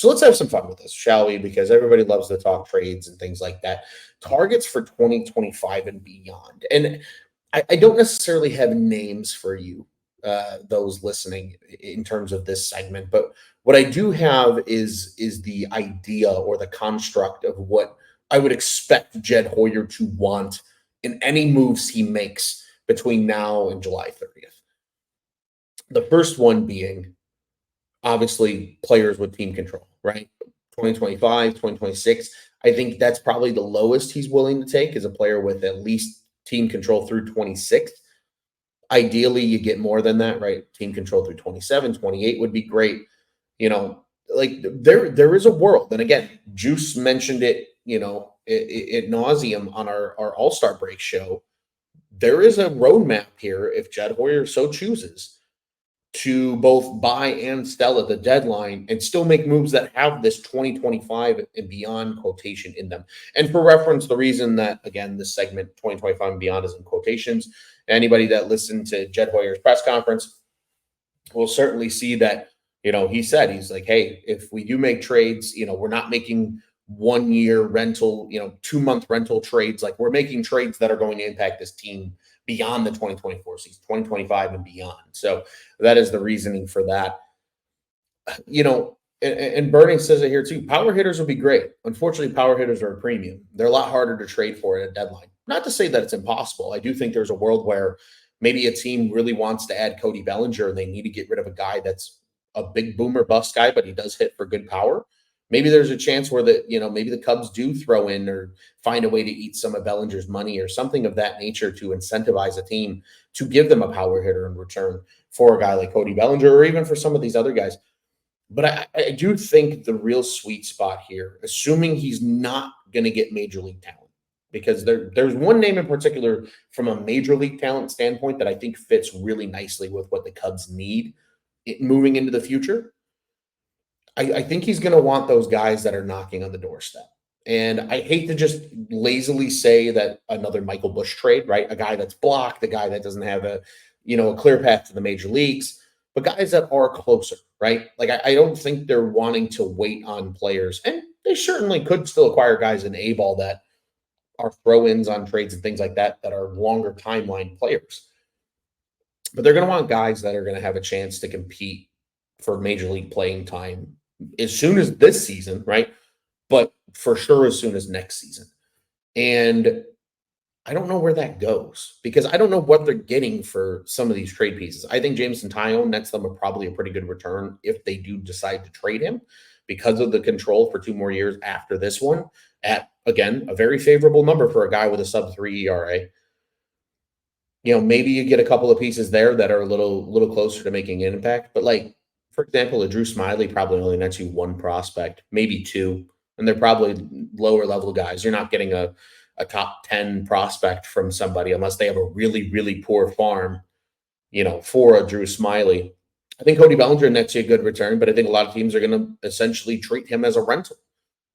So let's have some fun with this, shall we? Because everybody loves to talk trades and things like that. Targets for 2025 and beyond. And I don't necessarily have names for you, those listening, in terms of this segment, but what I do have is the idea or the construct of what I would expect Jed Hoyer to want in any moves he makes between now and July 30th. The first one being obviously players with team control, right? 2025, 2026. I think that's probably the lowest he's willing to take is a player with at least team control through 26. Ideally, you get more than that, right? Team control through 27, 28 would be great. Like there is a world. And again, Juice mentioned it, ad nauseum on our All-Star break show. There is a roadmap here if Jed Hoyer so chooses to both buy and sell at the deadline and still make moves that have this 2025 and beyond quotation in them. And for reference, the reason that, again, this segment 2025 and beyond is in quotations, anybody that listened to Jed Hoyer's press conference will certainly see that, he said, he's like, hey, if we do make trades, we're not making 1 year rental, 2-month rental trades. Like we're making trades that are going to impact this team beyond the 2024 season, 2025 and beyond. So that is the reasoning for that. And Bernie says it here too. Power hitters will be great. Unfortunately, power hitters are a premium. They're a lot harder to trade for at a deadline. Not to say that it's impossible. I do think there's a world where maybe a team really wants to add Cody Bellinger and they need to get rid of a guy that's a big boomer bust guy, but he does hit for good power. Maybe there's a chance where maybe the Cubs do throw in or find a way to eat some of Bellinger's money or something of that nature to incentivize a team to give them a power hitter in return for a guy like Cody Bellinger or even for some of these other guys. But I do think the real sweet spot here, assuming he's not going to get major league talent, because there's one name in particular from a major league talent standpoint that I think fits really nicely with what the Cubs need moving into the future. I think he's going to want those guys that are knocking on the doorstep. And I hate to just lazily say that another Michael Busch trade, right? A guy that's blocked, a guy that doesn't have a clear path to the major leagues, but guys that are closer, right? Like I don't think they're wanting to wait on players, and they certainly could still acquire guys in A-ball that are throw-ins on trades and things like that are longer timeline players. But they're going to want guys that are going to have a chance to compete for major league playing time as soon as this season, right? But for sure as soon as next season. And I don't know where that goes because I don't know what they're getting for some of these trade pieces. I think Jameson Taillon nets them probably a pretty good return if they do decide to trade him because of the control for 2 more years after this one at, again, a very favorable number for a guy with a sub-3 ERA. Maybe you get a couple of pieces there that are a little closer to making an impact. But like, for example, a Drew Smiley probably only nets you 1 prospect, maybe 2, and they're probably lower level guys. You're not getting a top 10 prospect from somebody unless they have a really, really poor farm, for a Drew Smiley. I think Cody Bellinger nets you a good return, but I think a lot of teams are going to essentially treat him as a rental,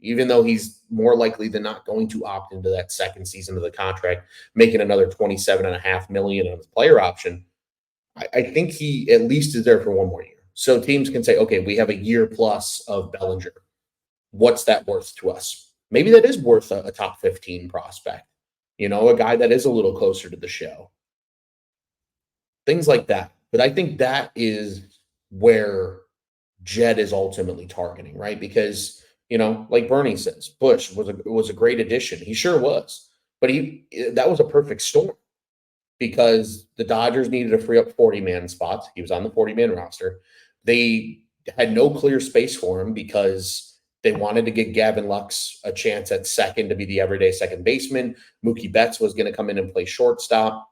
even though he's more likely than not going to opt into that second season of the contract, making another $27.5 million on his player option. I think he at least is there for 1 more year. So teams can say, okay, we have a year plus of Bellinger. What's that worth to us? Maybe that is worth a top 15 prospect, a guy that is a little closer to the show. Things like that. But I think that is where Jed is ultimately targeting, right? Because, like Bernie says, Busch was a great addition. He sure was. But that was a perfect storm because the Dodgers needed to free up 40-man spots. He was on the 40-man roster. They had no clear space for him because they wanted to give Gavin Lux a chance at second to be the everyday second baseman. Mookie Betts was going to come in and play shortstop.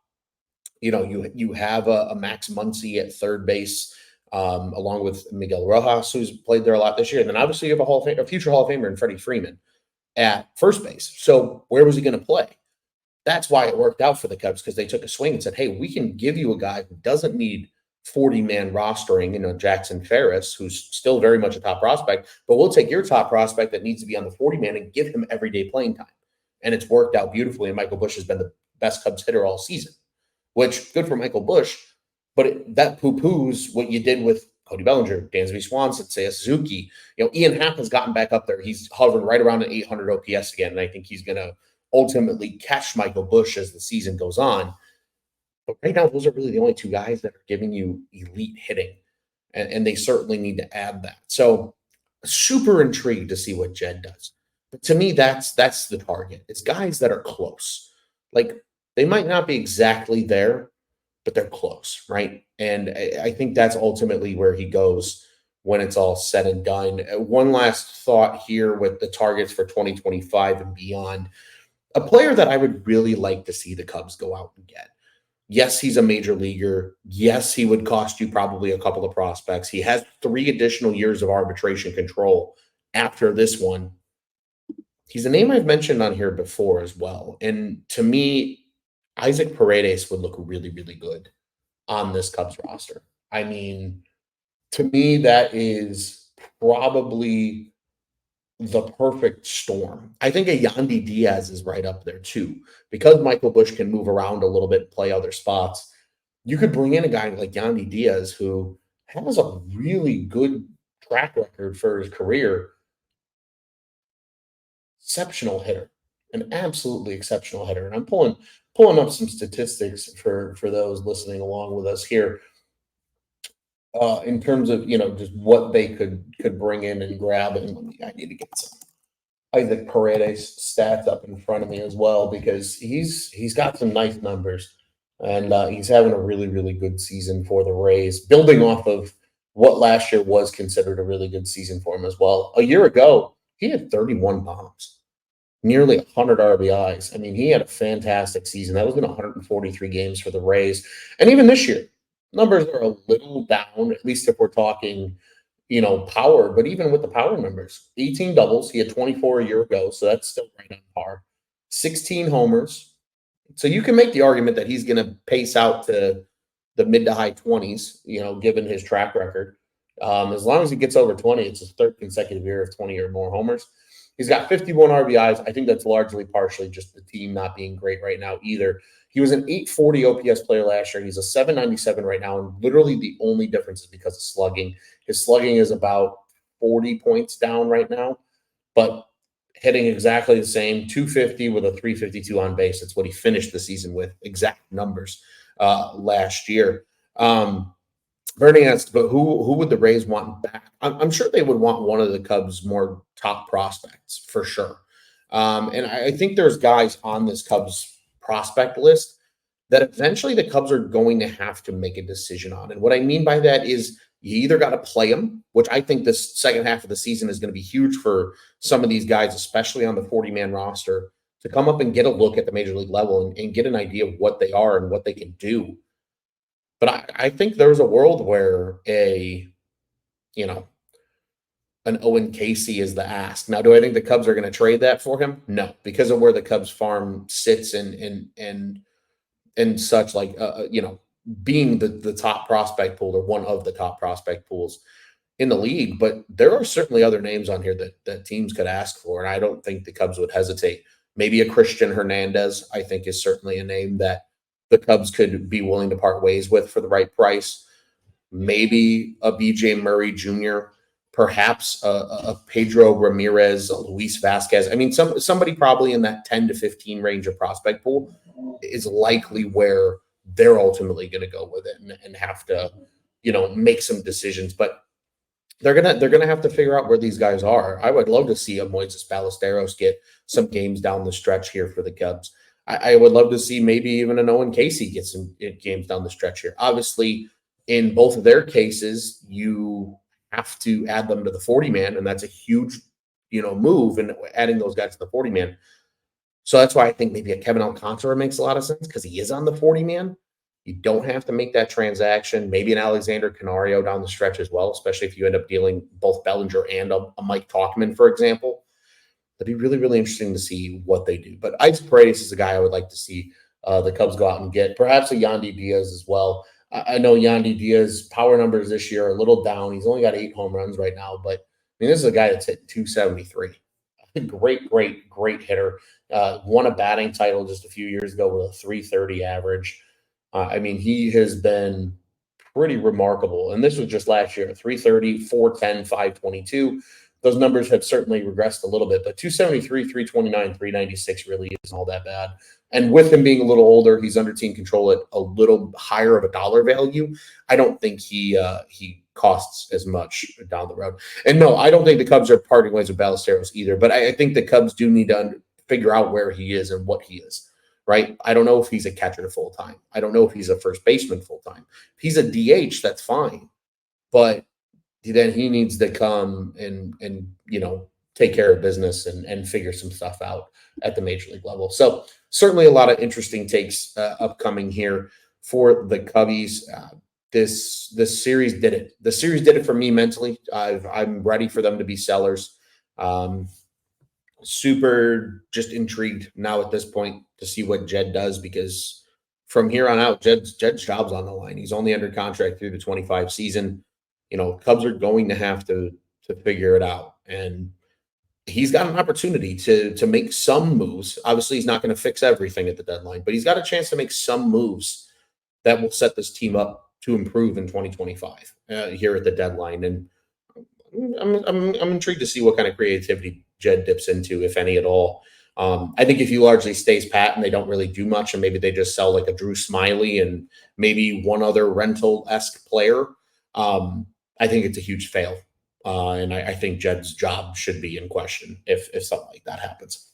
You have a Max Muncy at third base, along with Miguel Rojas, who's played there a lot this year. And then obviously you have a future Hall of Famer in Freddie Freeman at first base. So where was he going to play? That's why it worked out for the Cubs, because they took a swing and said, hey, we can give you a guy who doesn't need 40-man rostering, Jackson Ferris, who's still very much a top prospect, but we'll take your top prospect that needs to be on the 40-man and give him everyday playing time. And it's worked out beautifully, and Michael Busch has been the best Cubs hitter all season, which good for Michael Busch, but that poo-poos what you did with Cody Bellinger, Dansby Swanson, Seiya Suzuki. Ian Happ has gotten back up there. He's hovering right around an 800 OPS again, and I think he's going to ultimately catch Michael Busch as the season goes on. But right now, those are really the only two guys that are giving you elite hitting, and they certainly need to add that. So, super intrigued to see what Jed does. But to me, that's the target. It's guys that are close. Like they might not be exactly there, but they're close, right? And I think that's ultimately where he goes when it's all said and done. One last thought here with the targets for 2025 and beyond. A player that I would really like to see the Cubs go out and get. Yes, he's a major leaguer. Yes, he would cost you probably a couple of prospects. He has 3 additional years of arbitration control after this one. He's a name I've mentioned on here before as well. And to me, Isaac Paredes would look really, really good on this Cubs roster. I mean, to me, that is probably the perfect storm. I think a Yandy Diaz is right up there too, because Michael Busch can move around a little bit, play other spots. You could bring in a guy like Yandy Diaz who has a really good track record for his career. Exceptional hitter, an absolutely exceptional hitter. And I'm pulling up some statistics for those listening along with us here in terms of just what they could bring in and grab. And I need to get some Isaac Paredes stats up in front of me as well because he's got some nice numbers and he's having a really really good season for the Rays, building off of what last year was considered a really good season for him as well. A year ago, he had 31 bombs, nearly 100 RBIs. I mean, he had a fantastic season. That was in 143 games for the Rays. And even this year, numbers are a little down, at least if we're talking, power. But even with the power numbers, 18 doubles. He had 24 a year ago, so that's still right on par. 16 homers. So you can make the argument that he's going to pace out to the mid to high 20s, given his track record. As long as he gets over 20, it's his third consecutive year of 20 or more homers. He's got 51 RBIs. I think that's largely partially just the team not being great right now either. He was an 840 OPS player last year. He's a 797 right now, and literally the only difference is because of slugging. His slugging is about 40 points down right now, but hitting exactly the same, 250 with a 352 on base. That's what he finished the season with, exact numbers last year. Bernie asked, but who would the Rays want back? I'm sure they would want one of the Cubs' more top prospects for sure. And I think there's guys on this Cubs prospect list that eventually the Cubs are going to have to make a decision on. And what I mean by that is you either got to play them, which I think this second half of the season is going to be huge for some of these guys, especially on the 40-man roster, to come up and get a look at the major league level and get an idea of what they are and what they can do. But I think there's a world where an Owen Casey is the ask. Now, do I think the Cubs are going to trade that for him? No, because of where the Cubs farm sits and such, like being the top prospect pool or one of the top prospect pools in the league. But there are certainly other names on here that teams could ask for, and I don't think the Cubs would hesitate. Maybe a Christian Hernandez, I think, is certainly a name that the Cubs could be willing to part ways with for the right price. Maybe a BJ Murray Jr., perhaps a Pedro Ramirez, a Luis Vasquez. I mean, somebody probably in that 10 to 15 range of prospect pool is likely where they're ultimately going to go with it and have to, make some decisions. But they're gonna have to figure out where these guys are. I would love to see a Moises Ballesteros get some games down the stretch here for the Cubs. I would love to see maybe even an Owen Casey get some games down the stretch here. Obviously, in both of their cases, you have to add them to the 40-man, and that's a huge, move in adding those guys to the 40-man. So that's why I think maybe a Kevin Alcantara makes a lot of sense because he is on the 40-man. You don't have to make that transaction. Maybe an Alexander Canario down the stretch as well, especially if you end up dealing both Bellinger and a Mike Tauchman, for example. That'd be really, really interesting to see what they do. But Isaac Paredes is a guy I would like to see the Cubs go out and get. Perhaps a Yandy Diaz as well. I know Yandy Diaz power numbers this year are a little down. He's only got 8 home runs right now, but this is a guy that's hit 273. Great, great, great hitter. Won a batting title just a few years ago with a 330 average. He has been pretty remarkable. And this was just last year: 330, 410, 522. Those numbers have certainly regressed a little bit, but 273, 329, 396 really isn't all that bad. And with him being a little older, he's under team control at a little higher of a dollar value. I don't think he costs as much down the road. And no, I don't think the Cubs are parting ways with Ballesteros either. But I think the Cubs do need to figure out where he is and what he is. Right? I don't know if he's a catcher full time. I don't know if he's a first baseman full time. If he's a DH, that's fine. But then he needs to come and take care of business and figure some stuff out at the major league level. So certainly a lot of interesting takes upcoming here for the Cubbies. This series did it. The series did it for me mentally. I'm ready for them to be sellers. Super just intrigued now at this point to see what Jed does, because from here on out, Jed's job's on the line. He's only under contract through the 25 season. Cubs are going to have to figure it out, and he's got an opportunity to make some moves. Obviously, he's not going to fix everything at the deadline, but he's got a chance to make some moves that will set this team up to improve in 2025 here at the deadline. And I'm intrigued to see what kind of creativity Jed dips into, if any at all. I think if he largely stays pat and they don't really do much, and maybe they just sell like a Drew Smiley and maybe one other rental-esque player, I think it's a huge fail. And I think Jed's job should be in question if something like that happens.